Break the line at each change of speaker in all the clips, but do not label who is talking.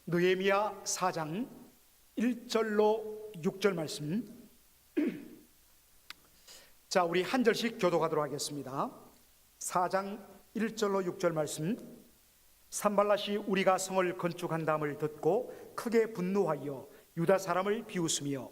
느헤미야 4장 1절로 6절 말씀. 자, 우리 한 절씩 교독하도록 하겠습니다. 4장 1절로 6절 말씀. 산발랏이 우리가 성을 건축한다함을 듣고 크게 분노하여 유다 사람을 비웃으며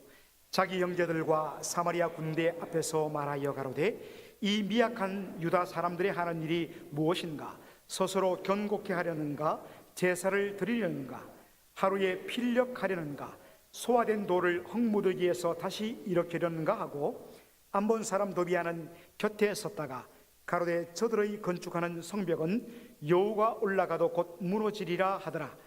자기 형제들과 사마리아 군대 앞에서 말하여 가로되 이 미약한 유다 사람들이 하는 일이 무엇인가? 스스로 견고케 하려는가? 제사를 드리려는가? 하루에 필력하려는가? 소화된 돌을 흙무더기에서 다시 일으키려는가 하고 암본 사람 도비아는 곁에 섰다가 가로되 저들의 건축하는 성벽은 여호가 올라가도 곧 무너지리라 하더라.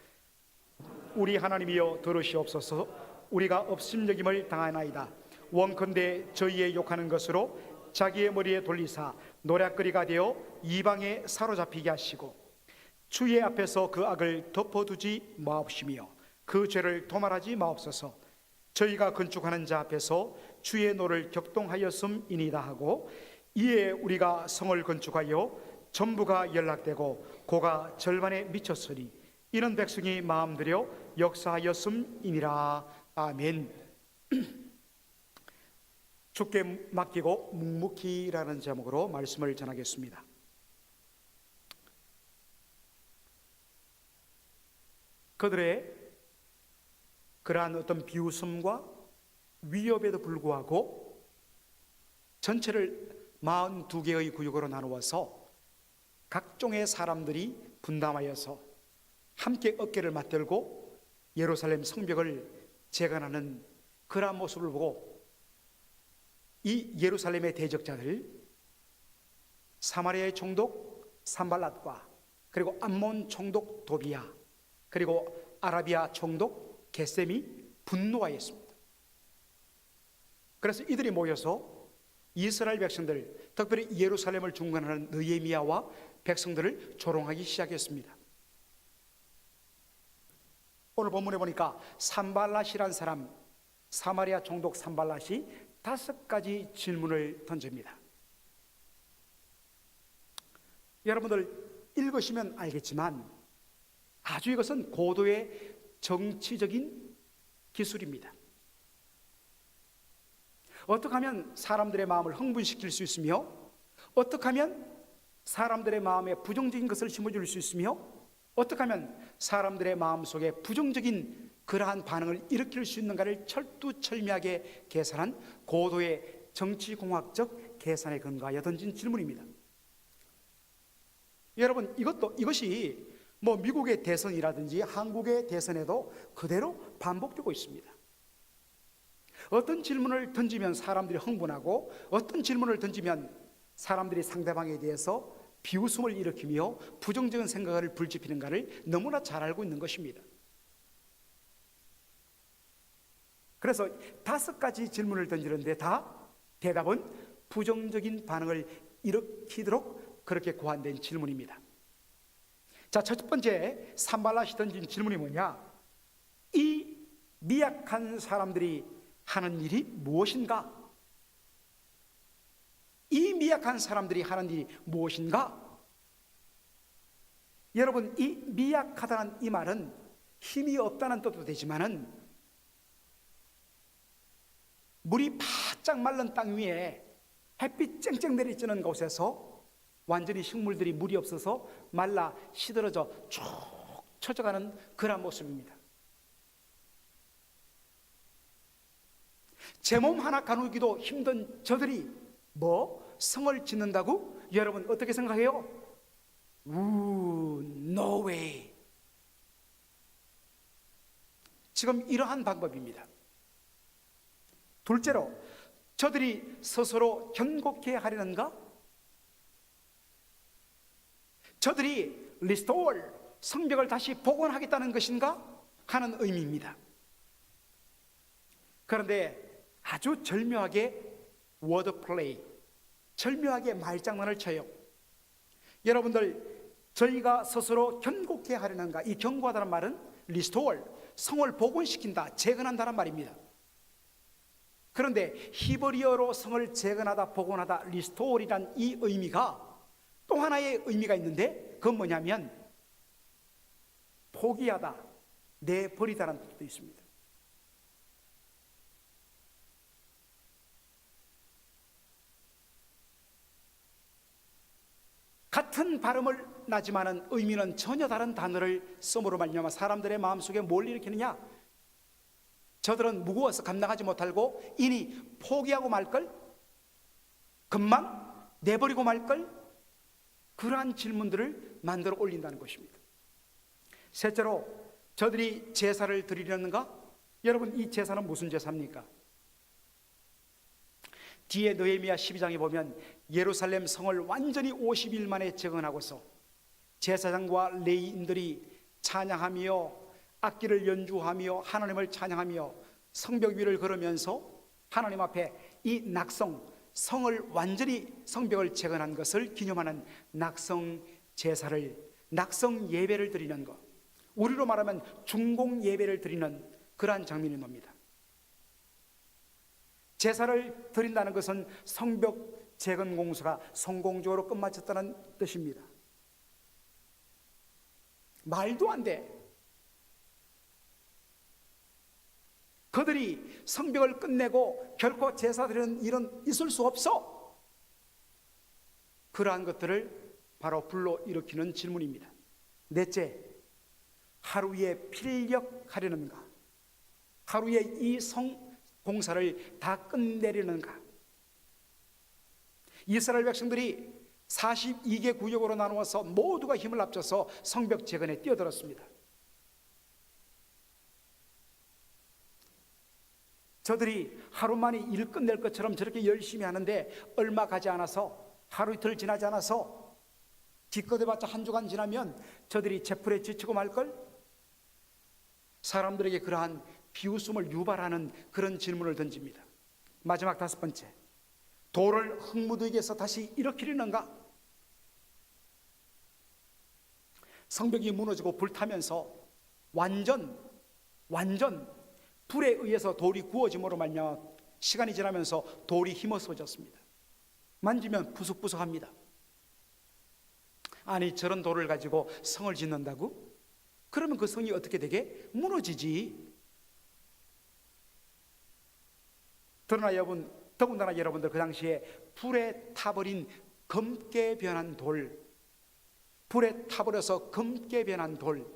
우리 하나님이여 들으시옵소서. 우리가 업심여김을 당하나이다. 원컨대 저희의 욕하는 것으로 자기의 머리에 돌리사 노략거리가 되어 이방에 사로잡히게 하시고 주의 앞에서 그 악을 덮어두지 마옵시며 그 죄를 도말하지 마옵소서. 저희가 건축하는 자 앞에서 주의 노를 격동하였음이니이다 하고 이에 우리가 성을 건축하여 전부가 연락되고 고가 절반에 미쳤으니 이는 백성이 마음들여 역사하였음이니라. 아멘. 주께 맡기고 묵묵히라는 제목으로 말씀을 전하겠습니다. 그들의 그러한 어떤 비웃음과 위협에도 불구하고 전체를 42개의 구역으로 나누어서 각종의 사람들이 분담하여서 함께 어깨를 맞들고 예루살렘 성벽을 재건하는 그러한 모습을 보고 이 예루살렘의 대적자들 사마리아의 총독 산발랏과 그리고 암몬 총독 도비야 그리고 아라비아 총독 게셈이 분노하였습니다. 그래서 이들이 모여서 이스라엘 백성들, 특별히 예루살렘을 중건하는 느헤미야와 백성들을 조롱하기 시작했습니다. 오늘 본문에 보니까 산발랏이란 사람, 사마리아 총독 산발랏이 5가지 질문을 던집니다. 여러분들 읽으시면 알겠지만 아주 이것은 고도의 정치적인 기술입니다. 어떻게 하면 사람들의 마음을 흥분시킬 수 있으며 어떻게 하면 사람들의 마음에 부정적인 것을 심어줄 수 있으며 어떻게 하면 사람들의 마음속에 부정적인 그러한 반응을 일으킬 수 있는가를 철두철미하게 계산한 고도의 정치공학적 계산에 근거하여 던진 질문입니다. 여러분 이것이 미국의 대선이라든지 한국의 대선에도 그대로 반복되고 있습니다. 어떤 질문을 던지면 사람들이 흥분하고 어떤 질문을 던지면 사람들이 상대방에 대해서 비웃음을 일으키며 부정적인 생각을 불지피는가를 너무나 잘 알고 있는 것입니다. 그래서 5가지 질문을 던지는데 다 대답은 부정적인 반응을 일으키도록 그렇게 고안된 질문입니다. 자, 첫 번째 산발랏이 던진 질문이 뭐냐? 이 미약한 사람들이 하는 일이 무엇인가? 이 미약한 사람들이 하는 일이 무엇인가? 여러분, 이 미약하다는 이 말은 힘이 없다는 뜻도 되지만은 물이 바짝 마른 땅 위에 햇빛 쨍쨍 내리쬐는 곳에서 완전히 식물들이 물이 없어서 말라 시들어져 쭉 처져가는 그런 모습입니다. 제 몸 하나 가누기도 힘든 저들이 성을 짓는다고? 여러분 어떻게 생각해요? No way. 지금 이러한 방법입니다. 둘째로 저들이 스스로 견고케 하려는가? 저들이 리스토어 성벽을 다시 복원하겠다는 것인가? 하는 의미입니다. 그런데 아주 절묘하게 워드플레이, 절묘하게 말장난을 쳐요. 여러분들 저희가 스스로 견고케 하려는가? 이 견고하다는 말은 리스토어, 성을 복원시킨다, 재건한다는 말입니다. 그런데 히브리어로 성을 재건하다, 복원하다, 리스토어이란 이 의미가 또 하나의 의미가 있는데 그건 뭐냐면 포기하다, 내버리다라는 뜻도 있습니다. 같은 발음을 나지만은 의미는 전혀 다른 단어를 씀으로 말미암아 사람들의 마음속에 뭘 일으키느냐? 저들은 무거워서 감당하지 못하고 이니 포기하고 말걸? 금방 내버리고 말걸? 그러한 질문들을 만들어 올린다는 것입니다. 셋째로, 저들이 제사를 드리려는가? 여러분, 이 제사는 무슨 제사입니까? 뒤에 느헤미야 12장에 보면 예루살렘 성을 완전히 50일 만에 재건하고서 제사장과 레위인들이 찬양하며 악기를 연주하며 하나님을 찬양하며 성벽 위를 걸으면서 하나님 앞에 이 성을 완전히 성벽을 재건한 것을 기념하는 낙성 제사를, 낙성 예배를 드리는 것, 우리로 말하면 중공 예배를 드리는 그러한 장면이 놉니다. 제사를 드린다는 것은 성벽 재건 공사가 성공적으로 끝마쳤다는 뜻입니다. 말도 안 돼. 그들이 성벽을 끝내고 결코 제사 드리는 일은 있을 수 없어. 그러한 것들을 바로 불러일으키는 질문입니다. 넷째, 하루에 필력하려는가? 하루에 이 성 공사를 다 끝내려는가? 이스라엘 백성들이 42개 구역으로 나누어서 모두가 힘을 합쳐서 성벽 재건에 뛰어들었습니다. 저들이 하루 만에 일 끝낼 것처럼 저렇게 열심히 하는데 얼마 가지 않아서, 하루 이틀 지나지 않아서, 기껏해봤자 한 주간 지나면 저들이 제풀에 지치고 말걸? 사람들에게 그러한 비웃음을 유발하는 그런 질문을 던집니다. 마지막 다섯 번째, 돌을 흙무더기에서 다시 일으키려는가? 성벽이 무너지고 불타면서 완전 불에 의해서 돌이 구워짐으로 말미암아 시간이 지나면서 돌이 힘없어졌습니다. 만지면 부석부석합니다. 아니, 저런 돌을 가지고 성을 짓는다고? 그러면 그 성이 어떻게 되게? 무너지지. 더군다나 여러분들 그 당시에 불에 타버린 검게 변한 돌, 불에 타버려서 검게 변한 돌,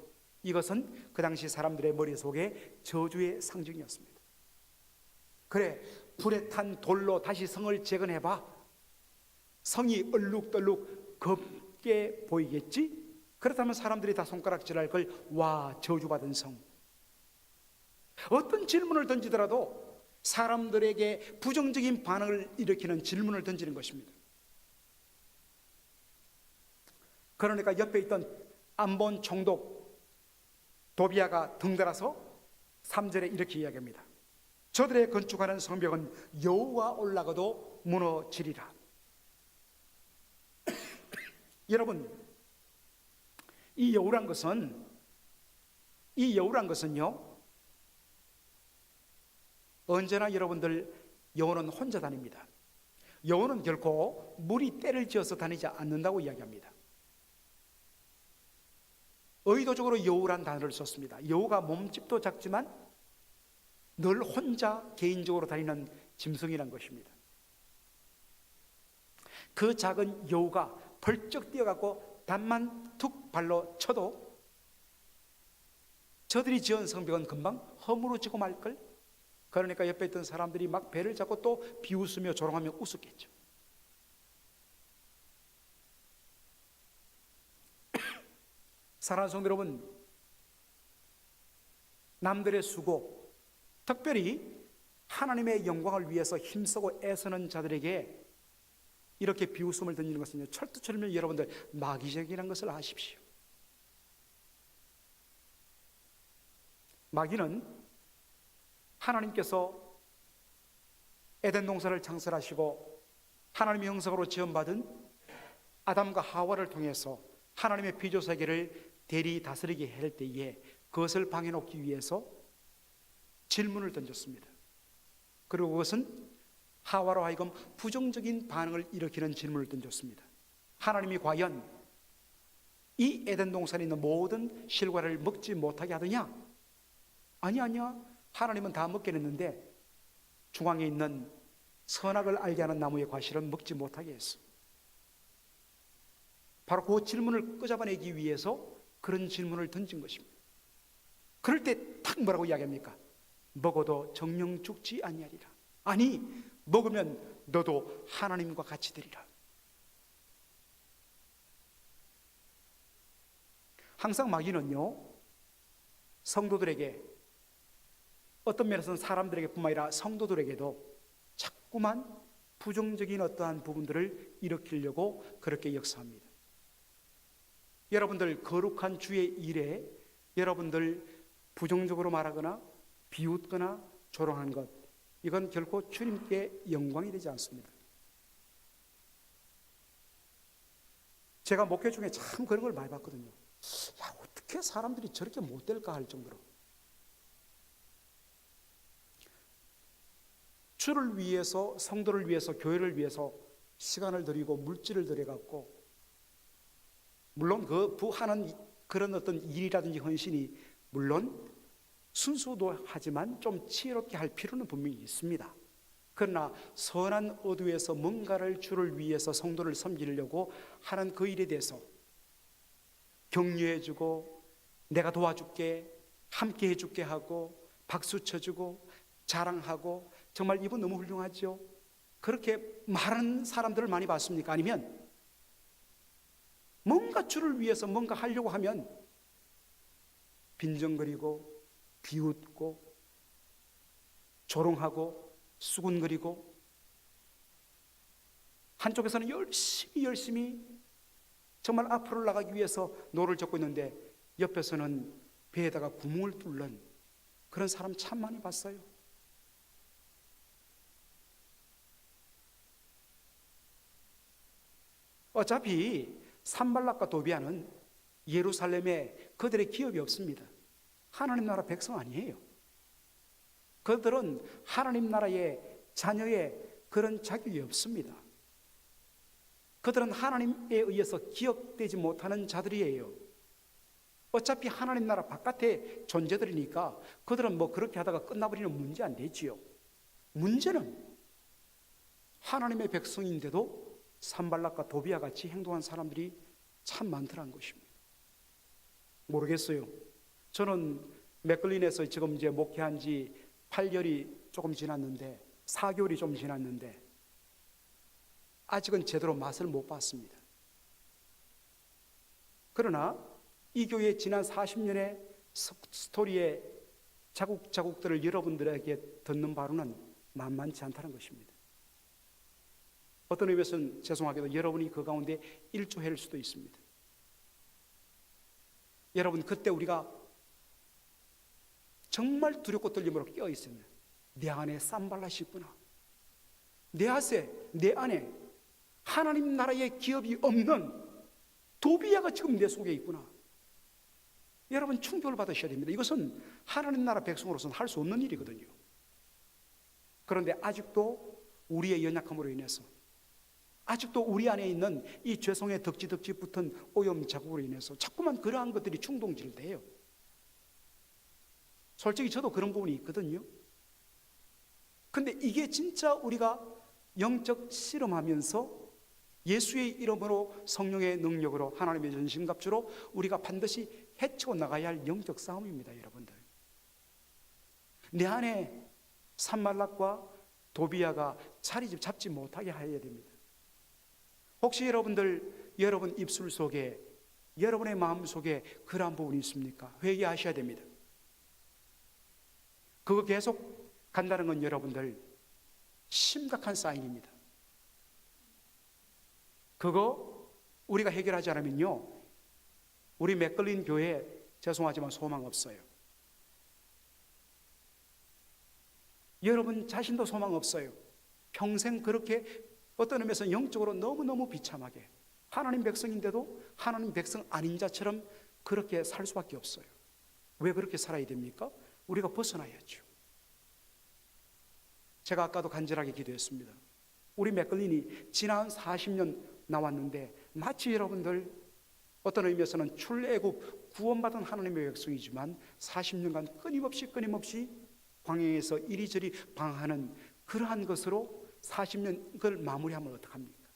이것은 그 당시 사람들의 머릿속에 저주의 상징이었습니다. 그래, 불에 탄 돌로 다시 성을 재건해봐. 성이 얼룩덜룩 검게 보이겠지? 그렇다면 사람들이 다 손가락질할 걸, 와, 저주받은 성. 어떤 질문을 던지더라도 사람들에게 부정적인 반응을 일으키는 질문을 던지는 것입니다. 그러니까 옆에 있던 암본 총독 도비아가 등달아서 3절에 이렇게 이야기합니다. 저들의 건축하는 성벽은 여호와 올라가도 무너지리라. 여러분, 이 여우란 것은요, 언제나 여러분들 여우는 혼자 다닙니다. 여우는 결코 무리 떼를 지어서 다니지 않는다고 이야기합니다. 의도적으로 여우란 단어를 썼습니다. 여우가 몸집도 작지만 늘 혼자 개인적으로 다니는 짐승이란 것입니다. 그 작은 여우가 벌쩍 뛰어가고 단만 툭 발로 쳐도 저들이 지은 성벽은 금방 허물어지고 말걸? 그러니까 옆에 있던 사람들이 막 배를 잡고 또 비웃으며 조롱하며 웃었겠죠. 사랑하는 성도 여러분, 남들의 수고, 특별히 하나님의 영광을 위해서 힘쓰고 애쓰는 자들에게 이렇게 비웃음을 던지는 것은 철두철미 여러분들 마귀적이라는 것을 아십시오. 마귀는 하나님께서 에덴 동산을 창설하시고 하나님의 형상으로 지음받은 아담과 하와를 통해서 하나님의 피조 세계를 대리 다스리게 할 때에 그것을 방해놓기 위해서 질문을 던졌습니다. 그리고 그것은 하와로 하여금 부정적인 반응을 일으키는 질문을 던졌습니다. 하나님이 과연 이 에덴 동산에 있는 모든 실과를 먹지 못하게 하더냐? 아니야. 하나님은 다 먹겠는데 중앙에 있는 선악을 알게 하는 나무의 과실은 먹지 못하게 했어. 바로 그 질문을 끄잡아내기 위해서 그런 질문을 던진 것입니다. 그럴 때 딱 뭐라고 이야기합니까? 먹어도 정령 죽지 아니하리라. 아니, 먹으면 너도 하나님과 같이 되리라. 항상 마귀는요, 성도들에게, 어떤 면에서는 사람들에게 뿐만 아니라 성도들에게도 자꾸만 부정적인 어떠한 부분들을 일으키려고 그렇게 역사합니다. 여러분들 거룩한 주의 일에 여러분들 부정적으로 말하거나 비웃거나 조롱한 것, 이건 결코 주님께 영광이 되지 않습니다. 제가 목회 중에 참 그런 걸 많이 봤거든요. 야, 어떻게 사람들이 저렇게 못될까 할 정도로. 주를 위해서, 성도를 위해서, 교회를 위해서 시간을 들이고 물질을 들여갖고, 물론 하는 그런 어떤 일이라든지 헌신이 물론 순수도 하지만 좀 지혜롭게 할 필요는 분명히 있습니다. 그러나 선한 어두에서 뭔가를 주를 위해서 성도를 섬기려고 하는 그 일에 대해서 격려해주고, 내가 도와줄게, 함께 해줄게 하고, 박수 쳐주고, 자랑하고, 정말 이분 너무 훌륭하죠, 그렇게 말하는 사람들을 많이 봤습니까? 아니면 뭔가 주를 위해서 뭔가 하려고 하면 빈정거리고 비웃고 조롱하고 수군거리고, 한쪽에서는 열심히 정말 앞으로 나가기 위해서 노를 젓고 있는데 옆에서는 배에다가 구멍을 뚫는 그런 사람 참 많이 봤어요. 어차피 산발락과 도비아는 예루살렘에 그들의 기업이 없습니다. 하나님 나라 백성 아니에요. 그들은 하나님 나라의 자녀의 그런 자격이 없습니다. 그들은 하나님에 의해서 기억되지 못하는 자들이에요. 어차피 하나님 나라 바깥의 존재들이니까 그들은 뭐 그렇게 하다가 끝나버리는 문제 안 되지요. 문제는 하나님의 백성인데도 산발락과 도비아 같이 행동한 사람들이 참 많더라는 것입니다. 모르겠어요. 저는 맥걸린에서 지금 이제 목회한 지 8개월이 조금 지났는데, 4개월이 좀 지났는데 아직은 제대로 맛을 못 봤습니다. 그러나 이 교회의 지난 40년의 스토리의 자국자국들을 여러분들에게 듣는 바로는 만만치 않다는 것입니다. 어떤 의미에서는 죄송하게도 여러분이 그 가운데 일조할 수도 있습니다. 여러분, 그때 우리가 정말 두렵고 떨림으로 깨어있습니다. 내 안에 산발랏이 있구나. 내 안에 하나님 나라의 기업이 없는 도비아가 지금 내 속에 있구나. 여러분, 충격을 받으셔야 됩니다. 이것은 하나님 나라 백성으로서는 할 수 없는 일이거든요. 그런데 아직도 우리의 연약함으로 인해서, 아직도 우리 안에 있는 이 죄성의 덕지덕지 붙은 오염 자국으로 인해서 자꾸만 그러한 것들이 충동질돼요. 솔직히 저도 그런 부분이 있거든요. 근데 이게 진짜 우리가 영적 씨름하면서 예수의 이름으로, 성령의 능력으로, 하나님의 전신갑주로 우리가 반드시 헤치고 나가야 할 영적 싸움입니다. 여러분들, 내 안에 산말락과 도비아가 자리 잡지 못하게 해야 됩니다. 혹시 여러분 입술 속에, 여러분의 마음 속에 그러한 부분이 있습니까? 회개하셔야 됩니다. 그거 계속 간다는 건 여러분들 심각한 사인입니다. 그거 우리가 해결하지 않으면요, 우리 맥걸린 교회 죄송하지만 소망 없어요. 여러분 자신도 소망 없어요. 평생 그렇게 어떤 의미에서 영적으로 너무너무 비참하게 하나님 백성인데도 하나님 백성 아닌 자처럼 그렇게 살 수밖에 없어요. 왜 그렇게 살아야 됩니까? 우리가 벗어나야죠. 제가 아까도 간절하게 기도했습니다. 우리 맥걸린이 지난 40년 나왔는데 마치 여러분들 어떤 의미에서는 출애굽 구원받은 하나님의 백성이지만 40년간 끊임없이 광야에서 이리저리 방황하는 그러한 것으로 40년 그걸 마무리하면 어떡합니까?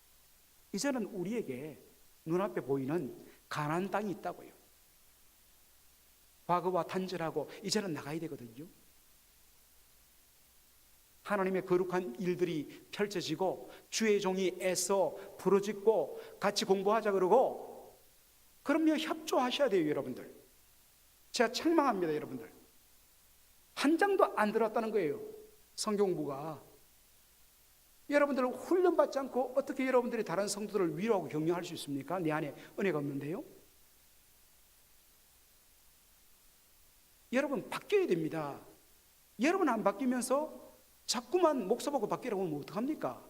이제는 우리에게 눈앞에 보이는 가나안 땅이 있다고요. 과거와 단절하고 이제는 나가야 되거든요. 하나님의 거룩한 일들이 펼쳐지고 주의 종이 애써 부르짖고 같이 공부하자 그러고, 그럼요, 협조하셔야 돼요. 여러분들, 제가 책망합니다. 여러분들 한 장도 안 들었다는 거예요, 성경부가. 여러분들 훈련받지 않고 어떻게 여러분들이 다른 성도들을 위로하고 격려할 수 있습니까? 내 안에 은혜가 없는데요. 여러분 바뀌어야 됩니다. 여러분 안 바뀌면서 자꾸만 목사 보고 바뀌라고 하면 어떡합니까?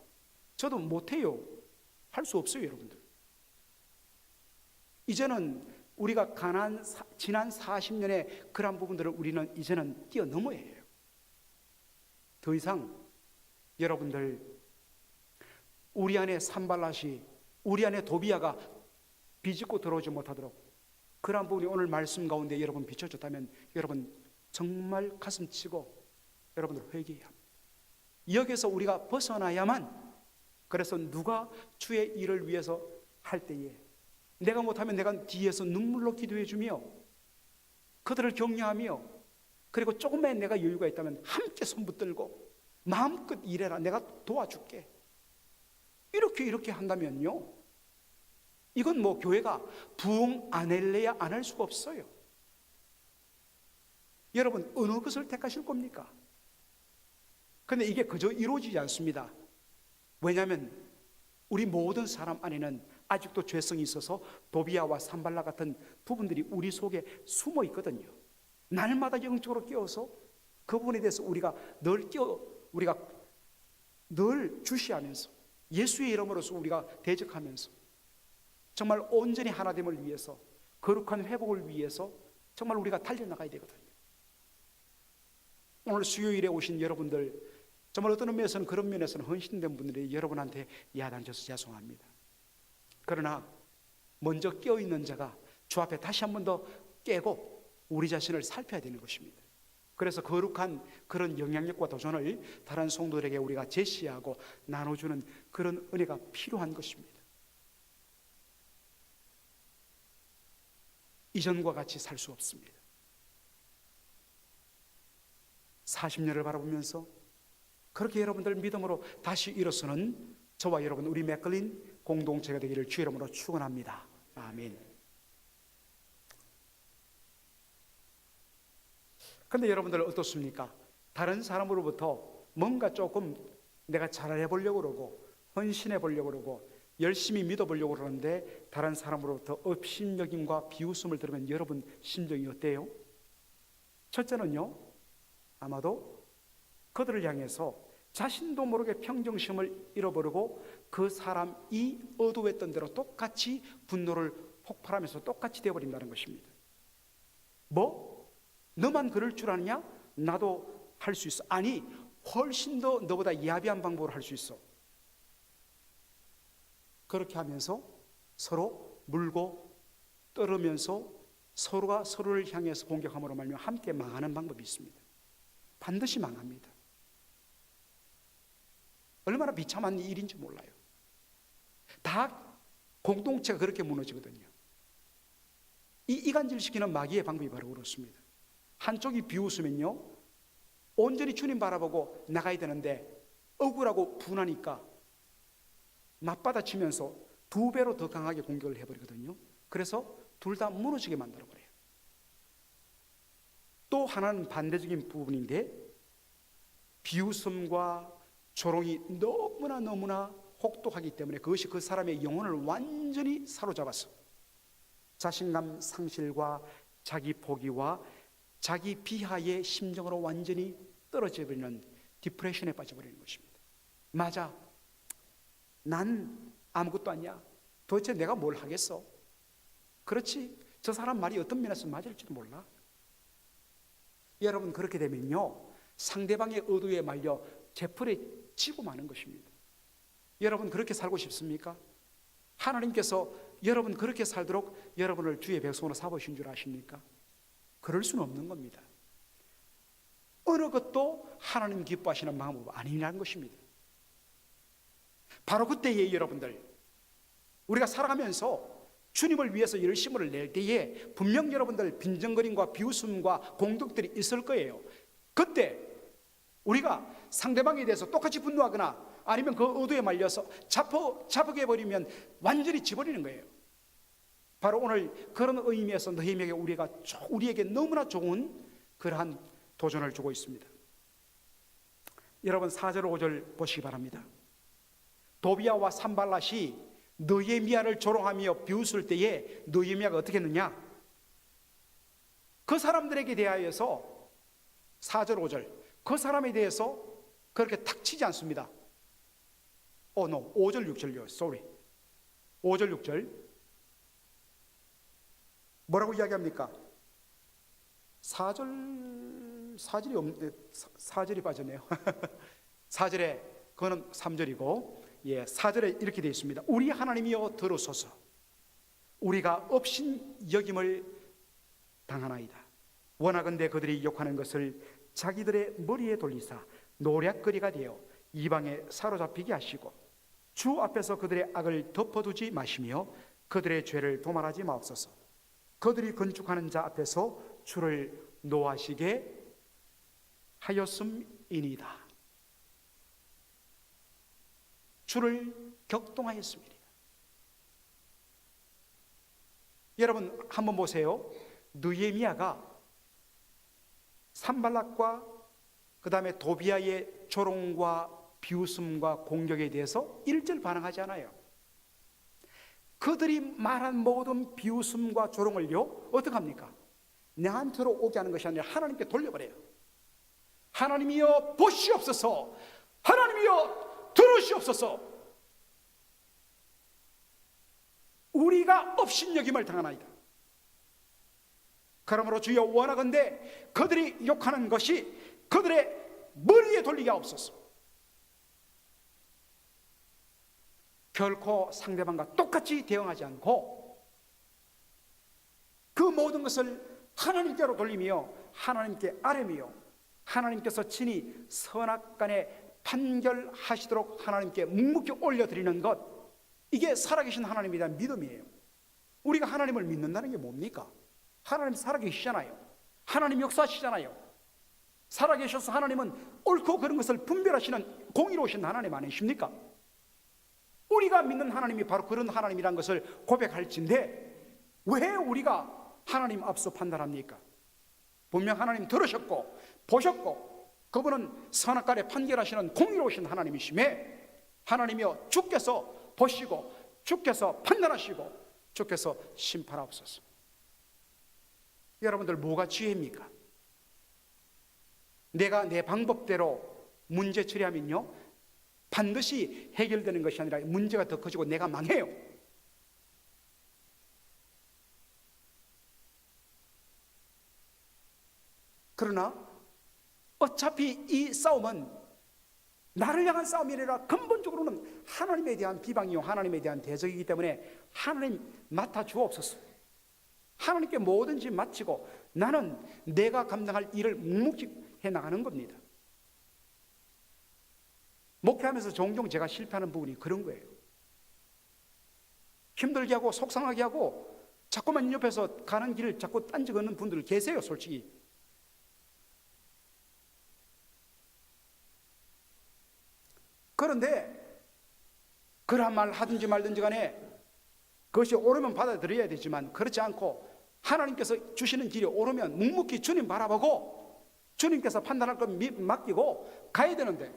저도 못해요. 할 수 없어요. 여러분들 이제는 우리가 지난 40년의 그런 부분들을 우리는 이제는 뛰어넘어야 해요. 더 이상 여러분들 우리 안에 산발랏이, 우리 안에 도비아가 비집고 들어오지 못하도록 그러한 부분이 오늘 말씀 가운데 여러분 비춰졌다면 여러분 정말 가슴치고 여러분들 회개해야 합니다. 여기서 우리가 벗어나야만, 그래서 누가 주의 일을 위해서 할 때에 내가 못하면 내가 뒤에서 눈물로 기도해 주며 그들을 격려하며, 그리고 조금만 내가 여유가 있다면 함께 손 붙들고 마음껏 일해라, 내가 도와줄게, 이렇게 한다면요, 이건 뭐 교회가 부흥 안 할래야 안 할 수가 없어요. 여러분 어느 것을 택하실 겁니까? 그런데 이게 그저 이루어지지 않습니다. 왜냐하면 우리 모든 사람 안에는 아직도 죄성이 있어서 도비아와 산발라 같은 부분들이 우리 속에 숨어 있거든요. 날마다 영적으로 깨어서 그 부분에 대해서 우리가 늘 주시하면서 예수의 이름으로서 우리가 대적하면서 정말 온전히 하나됨을 위해서, 거룩한 회복을 위해서 정말 우리가 달려나가야 되거든요. 오늘 수요일에 오신 여러분들, 정말 어떤 면에서는 그런 면에서는 헌신된 분들이 여러분한테 야단져서 죄송합니다. 그러나 먼저 깨어있는 자가 주 앞에 다시 한 번 더 깨고 우리 자신을 살펴야 되는 것입니다. 그래서 거룩한 그런 영향력과 도전을 다른 성도들에게 우리가 제시하고 나눠주는 그런 은혜가 필요한 것입니다. 이전과 같이 살 수 없습니다. 40년을 바라보면서 그렇게 여러분들 믿음으로 다시 일어서는 저와 여러분, 우리 맥클린 공동체가 되기를 주의 이름으로 축원합니다. 아멘. 그런데 여러분들 어떻습니까? 다른 사람으로부터 뭔가 조금 내가 잘해 보려고 그러고 헌신해 보려고 그러고 열심히 믿어 보려고 그러는데 다른 사람으로부터 업신여김과 비웃음을 들으면 여러분 심정이 어때요? 첫째는요, 아마도 그들을 향해서 자신도 모르게 평정심을 잃어버리고 그 사람이 의도했던 대로 똑같이 분노를 폭발하면서 똑같이 되어버린다는 것입니다. 뭐? 너만 그럴 줄 아느냐? 나도 할 수 있어. 아니, 훨씬 더 너보다 야비한 방법으로 할 수 있어. 그렇게 하면서 서로 물고 떨으면서 서로가 서로를 향해서 공격함으로 말미암아 함께 망하는 방법이 있습니다. 반드시 망합니다. 얼마나 비참한 일인지 몰라요. 다 공동체가 그렇게 무너지거든요. 이 이간질시키는 마귀의 방법이 바로 그렇습니다. 한쪽이 비웃으면요, 온전히 주님 바라보고 나가야 되는데 억울하고 분하니까 맞받아치면서 2배로 더 강하게 공격을 해버리거든요. 그래서 둘 다 무너지게 만들어버려요. 또 하나는 반대적인 부분인데, 비웃음과 조롱이 너무나 혹독하기 때문에 그것이 그 사람의 영혼을 완전히 사로잡아서 자신감 상실과 자기 포기와 자기 비하의 심정으로 완전히 떨어져 버리는 디프레션에 빠져버리는 것입니다. 맞아, 난 아무것도 아니야. 도대체 내가 뭘 하겠어? 그렇지, 저 사람 말이 어떤 면에서 맞을지도 몰라. 여러분, 그렇게 되면요, 상대방의 의도에 말려 제풀에 치고 마는 것입니다. 여러분 그렇게 살고 싶습니까? 하나님께서 여러분 그렇게 살도록 여러분을 주의 백성으로 삼으신 줄 아십니까? 그럴 수는 없는 겁니다. 어느 것도 하나님 기뻐하시는 방법 아니라는 것입니다. 바로 그때에 여러분들, 우리가 살아가면서 주님을 위해서 열심을 낼 때에 분명 여러분들 빈정거림과 비웃음과 공격들이 있을 거예요. 그때 우리가 상대방에 대해서 똑같이 분노하거나 아니면 그 의도에 말려서 자뻑해 버리면 완전히 지버리는 거예요. 바로 오늘 그런 의미에서 너희에게 우리에게 너무나 좋은 그러한 도전을 주고 있습니다. 여러분 4절 5절 보시기 바랍니다. 도비야와 산발랏이 느헤미야를 조롱하며 비웃을 때에 느헤미야가 어떻게 했느냐? 그 사람들에게 대하여서 4절 5절 그 사람에 대해서 그렇게 탁 치지 않습니다. 5절 6절요. sorry. 5절 6절 뭐라고 이야기합니까? 4절이 빠졌네요. 4절에 그거는 3절이고 4절에 이렇게 되어 있습니다. 우리 하나님이여 들으소서. 우리가 업신여김을 당하나이다. 원하건대 그들이 욕하는 것을 자기들의 머리에 돌리사 노략거리가 되어 이방에 사로잡히게 하시고 주 앞에서 그들의 악을 덮어두지 마시며 그들의 죄를 도말하지 마옵소서. 그들이 건축하는 자 앞에서 주를 노하시게 하였음이니이다. 주를 격동하였습니다. 여러분 한번 보세요. 느헤미야가 산발락과 그 다음에 도비야의 조롱과 비웃음과 공격에 대해서 1절 반응하지 않아요. 그들이 말한 모든 비웃음과 조롱을요 어떻게 합니까? 내한테로 오게 하는 것이 아니라 하나님께 돌려버려요. 하나님이여 보시옵소서. 하나님이여 들으시옵소서. 우리가 업신여김을 당하나이다. 그러므로 주여 원하건대 그들이 욕하는 것이 그들의 머리에 돌리게 하옵소서. 결코 상대방과 똑같이 대응하지 않고 그 모든 것을 하나님께로 돌리며 하나님께 아뢰며 하나님께서 친히 선악간에 판결하시도록 하나님께 묵묵히 올려드리는 것, 이게 살아계신 하나님에 대한 믿음이에요. 우리가 하나님을 믿는다는 게 뭡니까? 하나님 살아계시잖아요. 하나님 역사하시잖아요. 살아계셔서 하나님은 옳고 그런 것을 분별하시는 공의로우신 하나님 아니십니까? 우리가 믿는 하나님이 바로 그런 하나님이라는 것을 고백할진데 왜 우리가 하나님 앞서 판단합니까? 분명 하나님 들으셨고 보셨고 그분은 선악간에 판결하시는 공의로우신 하나님이심에 하나님이여 주께서 보시고 주께서 판단하시고 주께서 심판하옵소서. 여러분들 뭐가 지혜입니까? 내가 내 방법대로 문제 처리하면요 반드시 해결되는 것이 아니라 문제가 더 커지고 내가 망해요. 그러나 어차피 이 싸움은 나를 향한 싸움이 아니라 근본적으로는 하나님에 대한 비방이요 하나님에 대한 대적이기 때문에 하나님 맡아 주옵소서. 하나님께 뭐든지 마치고 나는 내가 감당할 일을 묵묵히 해나가는 겁니다. 목회하면서 종종 제가 실패하는 부분이 그런 거예요. 힘들게 하고 속상하게 하고 자꾸만 옆에서 가는 길을 자꾸 딴지 걷는 분들 계세요. 솔직히 그런데 그런 말 하든지 말든지 간에 그것이 옳으면 받아들여야 되지만 그렇지 않고 하나님께서 주시는 길이 옳으면 묵묵히 주님 바라보고 주님께서 판단할 것 맡기고 가야 되는데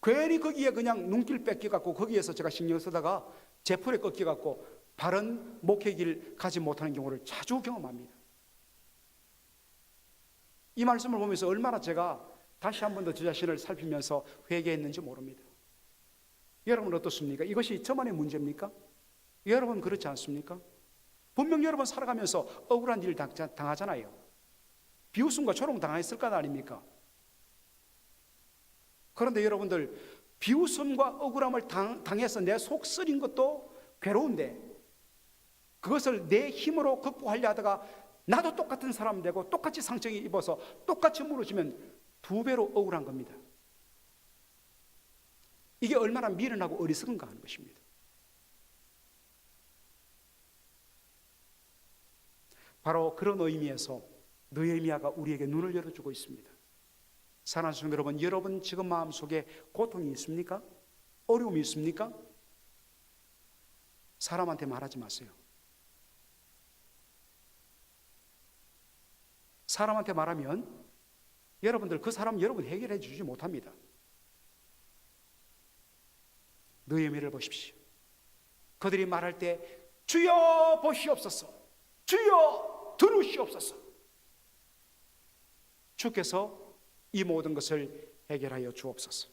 괜히 거기에 그냥 눈길 뺏겨갖고 거기에서 제가 신경 쓰다가 제풀에 꺾여갖고 바른 목회길 가지 못하는 경우를 자주 경험합니다. 이 말씀을 보면서 얼마나 제가 다시 한 번 더 저 자신을 살피면서 회개했는지 모릅니다. 여러분 어떻습니까? 이것이 저만의 문제입니까? 여러분 그렇지 않습니까? 분명 여러분 살아가면서 억울한 일을 당하잖아요. 비웃음과 조롱 당했을 것 아닙니까? 그런데 여러분들 비웃음과 억울함을 당해서 내 속 쓰린 것도 괴로운데 그것을 내 힘으로 극복하려 하다가 나도 똑같은 사람 되고 똑같이 상처를 입어서 똑같이 무너지면 2배로 억울한 겁니다. 이게 얼마나 미련하고 어리석은가 하는 것입니다. 바로 그런 의미에서 느헤미야가 우리에게 눈을 열어주고 있습니다. 사랑하는 성도 여러분, 여러분 지금 마음속에 고통이 있습니까? 어려움이 있습니까? 사람한테 말하지 마세요. 사람한테 말하면 여러분들 그 사람 여러분 해결해 주지 못합니다. 느헤미야를 보십시오. 그들이 말할 때 주여 보시옵소서, 주여 들으시옵소서. 주께서 이 모든 것을 해결하여 주옵소서.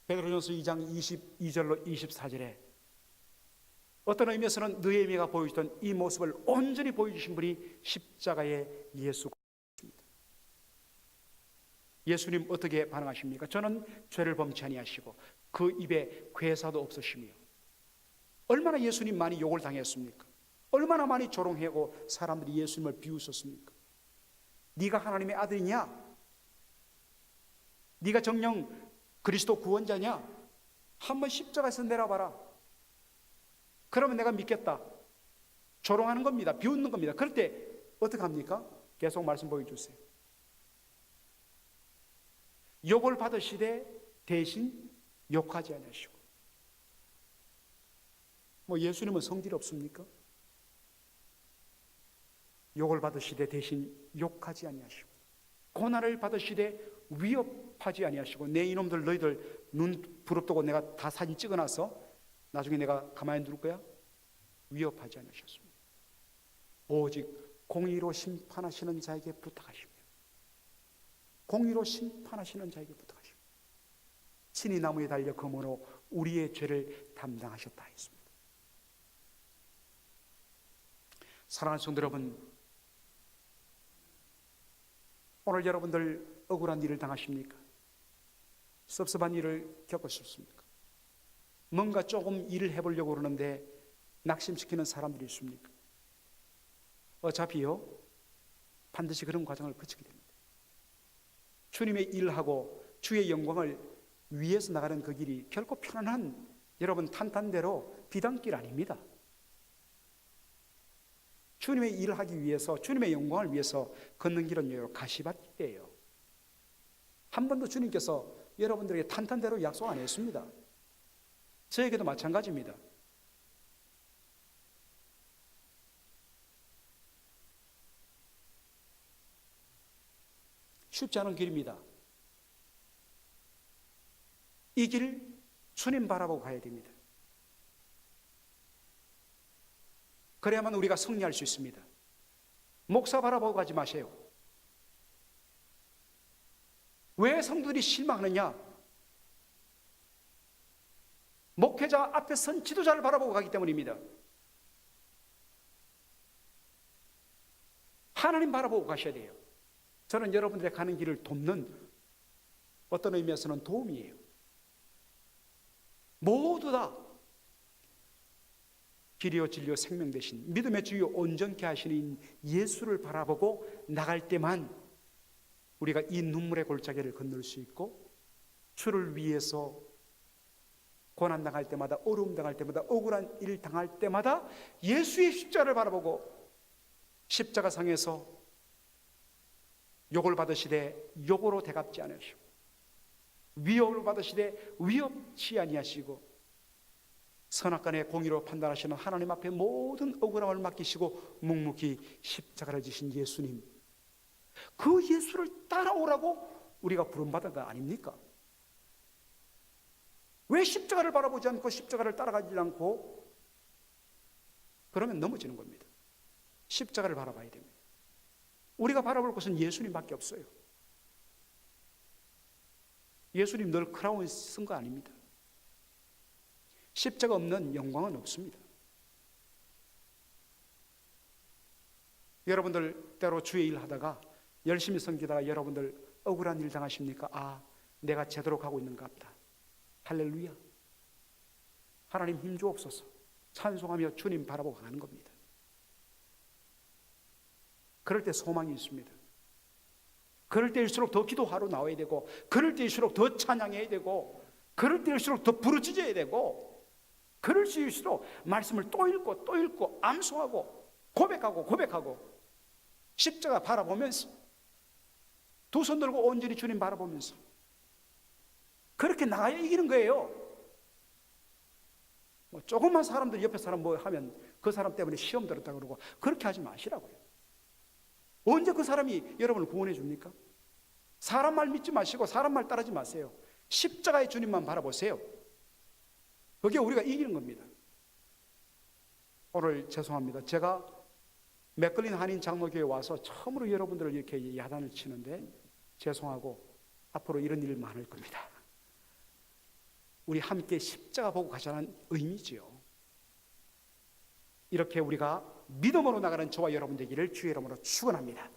베드로전서 2장 22절로 24절에 어떤 의미에서는 느헤미야가 보여주던 이 모습을 온전히 보여주신 분이 십자가의 예수입니다. 예수님 어떻게 반응하십니까? 저는 죄를 범치 아니하시고 그 입에 괴사도 없으시며. 얼마나 예수님 많이 욕을 당했습니까? 얼마나 많이 조롱하고 사람들이 예수님을 비웃었습니까? 네가 하나님의 아들이냐? 네가 정녕 그리스도 구원자냐? 한번 십자가에서 내려봐라. 그러면 내가 믿겠다. 조롱하는 겁니다. 비웃는 겁니다. 그럴 때 어떻게 합니까? 계속 말씀 보여주세요. 욕을 받으시되 대신 욕하지 않으시고. 뭐 예수님은 성질 없습니까? 욕을 받으시되 대신 욕하지 아니하시고, 고난을 받으시되 위협하지 아니하시고, 내 이놈들 너희들 눈 부릅뜨고 내가 다 사진 찍어놔서 나중에 내가 가만히 둘 거야? 위협하지 않으셨습니다. 오직 공의로 심판하시는 자에게 부탁하시며, 공의로 심판하시는 자에게 부탁하시며, 친히 나무에 달려 검으로 우리의 죄를 담당하셨다 했습니다. 사랑하는 성도 여러분, 오늘 여러분들 억울한 일을 당하십니까? 섭섭한 일을 겪으셨습니까? 뭔가 조금 일을 해보려고 그러는데 낙심시키는 사람들이 있습니까? 어차피요, 반드시 그런 과정을 거치게 됩니다. 주님의 일하고 주의 영광을 위해서 나가는 그 길이 결코 편안한, 여러분 탄탄대로 비단길 아닙니다. 주님의 일을 하기 위해서, 주님의 영광을 위해서 걷는 길은 가시밭길이에요. 한 번도 주님께서 여러분들에게 탄탄대로 약속 안 했습니다. 저에게도 마찬가지입니다. 쉽지 않은 길입니다. 이 길 주님 바라보고 가야 됩니다. 그래야만 우리가 승리할 수 있습니다. 목사 바라보고 가지 마세요. 왜 성도들이 실망하느냐? 목회자 앞에 선 지도자를 바라보고 가기 때문입니다. 하나님 바라보고 가셔야 돼요. 저는 여러분들의 가는 길을 돕는, 어떤 의미에서는 도움이에요. 모두 다 길이요 진리요 생명 되신 믿음의 주요 온전케 하시는 예수를 바라보고 나갈 때만 우리가 이 눈물의 골짜기를 건널 수 있고, 주를 위해서 고난 당할 때마다, 어려움 당할 때마다, 억울한 일 당할 때마다 예수의 십자가를 바라보고 십자가상에서 욕을 받으시되 욕으로 대갚지 않으시고, 위협을 받으시되 위협치 아니하시고, 선악간의 공의로 판단하시는 하나님 앞에 모든 억울함을 맡기시고 묵묵히 십자가를 지신 예수님, 그 예수를 따라오라고 우리가 부름받은 거 아닙니까? 왜 십자가를 바라보지 않고 십자가를 따라가지 않고? 그러면 넘어지는 겁니다. 십자가를 바라봐야 됩니다. 우리가 바라볼 것은 예수님밖에 없어요. 예수님 늘 크라운 쓴 거 아닙니다. 십자가 없는 영광은 없습니다. 여러분들 때로 주의 일 하다가, 열심히 섬기다가 여러분들 억울한 일 당하십니까? 아, 내가 제대로 가고 있는가 보다. 할렐루야. 하나님 힘 주옵소서. 찬송하며 주님 바라보고 가는 겁니다. 그럴 때 소망이 있습니다. 그럴 때일수록 더 기도하러 나와야 되고, 그럴 때일수록 더 찬양해야 되고, 그럴 때일수록 더 부르짖어야 되고, 그럴 때일수록 말씀을 또 읽고 암송하고 고백하고 십자가 바라보면서 두 손 들고 온전히 주님 바라보면서 그렇게 나가야 이기는 거예요. 뭐 조금만 사람들 옆에 사람 뭐 하면 그 사람 때문에 시험 들었다 그러고 그렇게 하지 마시라고요. 언제 그 사람이 여러분을 구원해 줍니까? 사람 말 믿지 마시고 사람 말 따르지 마세요. 십자가의 주님만 바라보세요. 그게 우리가 이기는 겁니다. 오늘 죄송합니다. 제가 맥걸린 한인 장로교회 와서 처음으로 여러분들을 이렇게 야단을 치는데 죄송하고 앞으로 이런 일 많을 겁니다. 우리 함께 십자가 보고 가자는 의미지요. 이렇게 우리가 믿음으로 나가는 저와 여러분 되기를 주의 이름으로 축원합니다.